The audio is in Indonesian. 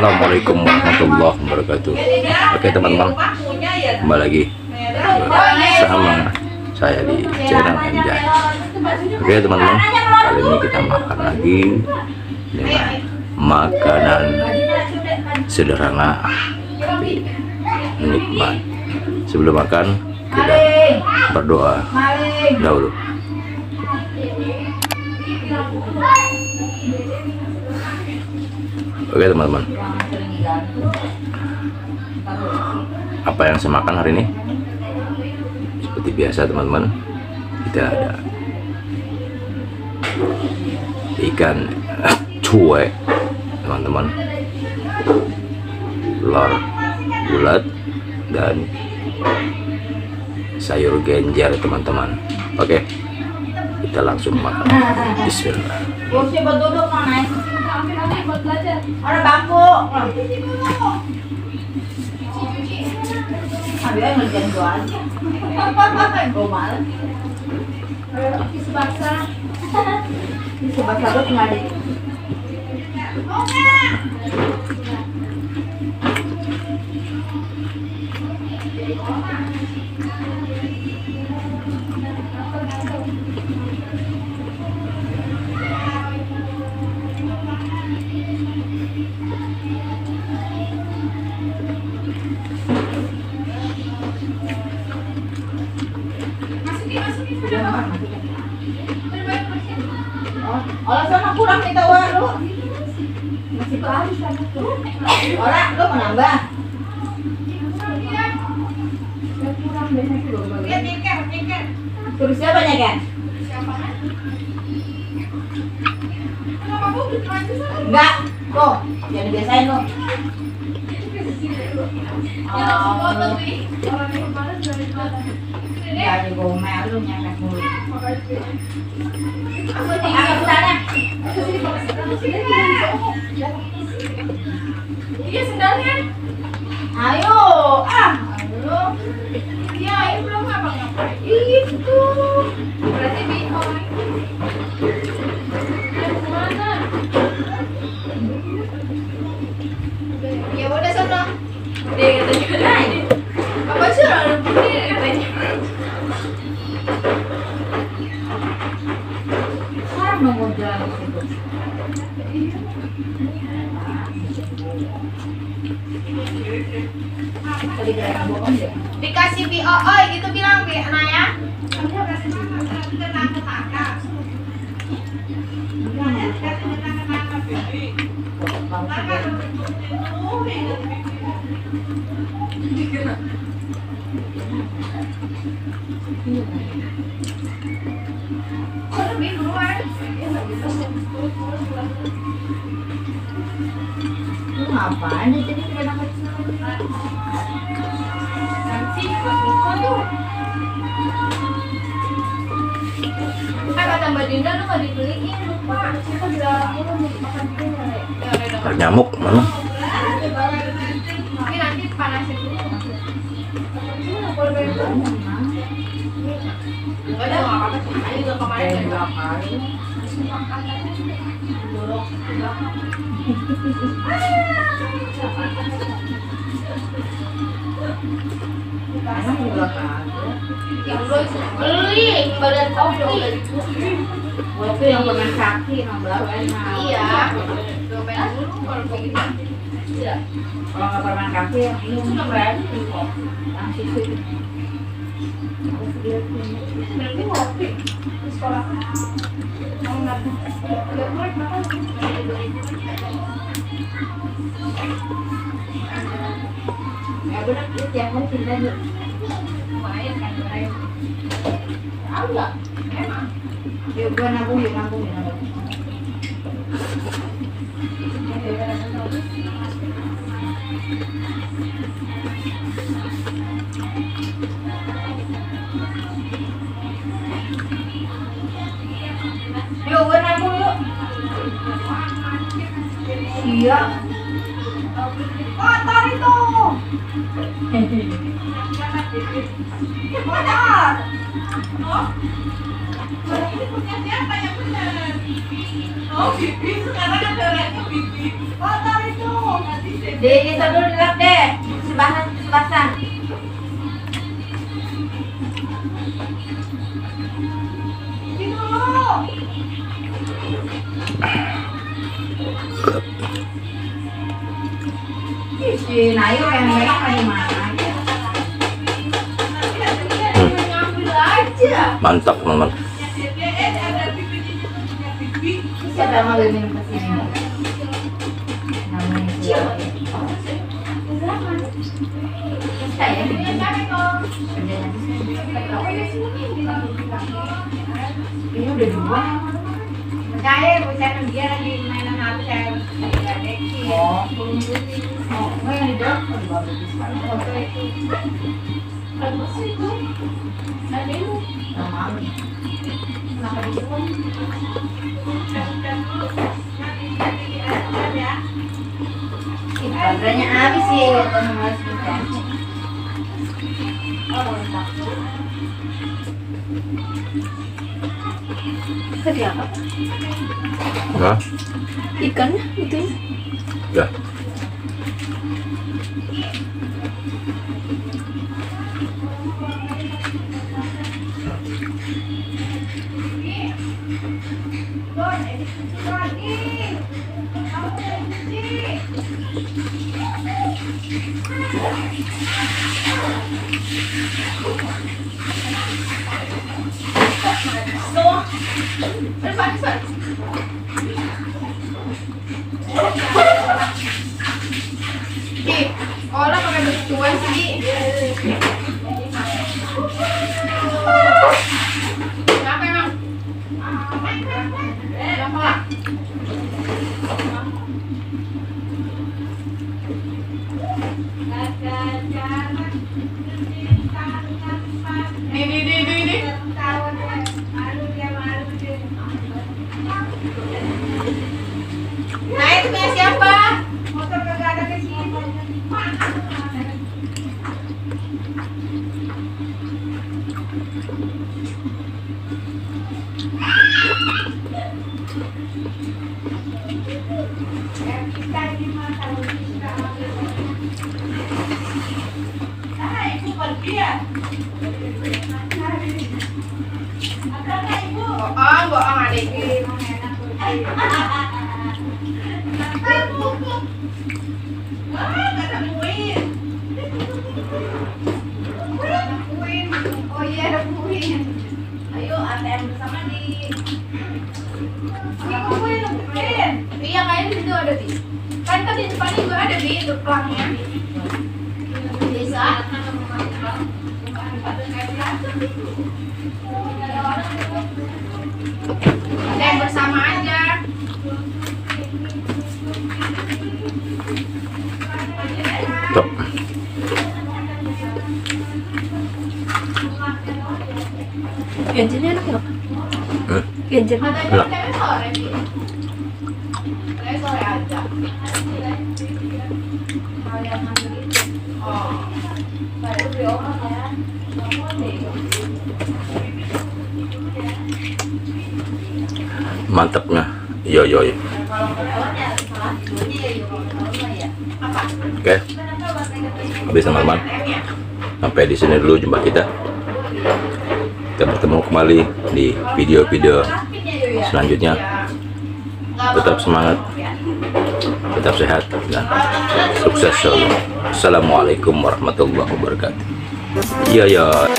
Assalamualaikum warahmatullahi wabarakatuh. Oke teman-teman, kembali lagi bersama saya di channel Anjay. Oke teman-teman, kali ini kita makan lagi dengan makanan sederhana tapi nikmat. Sebelum makan kita berdoa dahulu. Oke teman-teman, apa yang saya makan hari ini? Seperti biasa teman-teman, kita ada ikan cuek teman-teman, telur bulat dan sayur genjer teman-teman. Oke, kita langsung makan. Bismillah. Kursi buat duduk mana? Ada bangku. Ambil yang ngerjain gua aja. Gua malas. Kisi basah. Kisi basah lu tinggal di. Olah sana kurang kita waru. Masih baru sana tuh. Olah lu mau nambah. Kurang deh belum. Lihat tiket. Terus siapa nya kan? Enggak. Tuh, jangan biasain lo. Ya, di gomel lu nyangkat mulu. Aku sana. Iya sendalnya. Ayo, ayo. Ya, ini belum ngapa-ngapain. Itu. Berarti bihon. Mana? Ya udah sana. Dia katanya ini. Apa sih orang putih katanya? Nunggu jalan itu. Dikasih BOO gitu bilang Bi Naya. Ngapain dia jadi kena nanti kata Mbak Dinda lu nggak dibeliin lupa siapa bilang lu mau makan dulu Nyamuk mana? tapi nanti panasin dulu ada nggak apa-apa sih ayo juga kemarin dari belakang badan kopi yang permen kaki nambah iya dopen dulu kalau begitu tidak kalau nggak permen kaki yang ini sudah berarti yang sisi berarti kopi di sekolah mau nabung ya benar yang penting dan lumayan kan lumayan tahu nggak emang yuk gua nabung yuk gua nabung yuk iya kotor itu Di itu dulu dilap deh. Sebasan, sebasan. Si Nayu yang megang lagi mana? Ngambil aja. Mantap teman-teman. Siapa yang mau minum ke sini? Namanya siapa? Saya ini udah dua. Saya bukan dia lagi mainan HP saya. Oh, enggak yang di dalam bagus sekali. Foto itu. Bagus itu. Ada itu. Mami. Kenapa di sini? Baterainya habis sih, teman harus kita. Oh, mantap. Tadi apa? Nah, Ikannya itu ya? udah. Orang pakai begituan sih. Kenapa emang? Kenapa? Ini. Nah itu punya siapa? Motor kagak ada ke sini. Bohong adik. Oh iya ada kuin. Ayo ATM bersama di. Kuin. Iya kayaknya di situ ada di. Kan tadi di depan juga ada di itu pelangnya. Bisa. ATM bersama aja. Top. Genjernya enak nggak? Genjernya Enak. Sore aja. Oh. Baru beli orang ya. Mantapnya. Yo. Oke. Habis teman-teman. Sampai di sini dulu jumpa kita. Kita bertemu kembali di video-video selanjutnya. Tetap semangat, tetap sehat, dan sukses selalu. Assalamualaikum warahmatullahi wabarakatuh. Iya.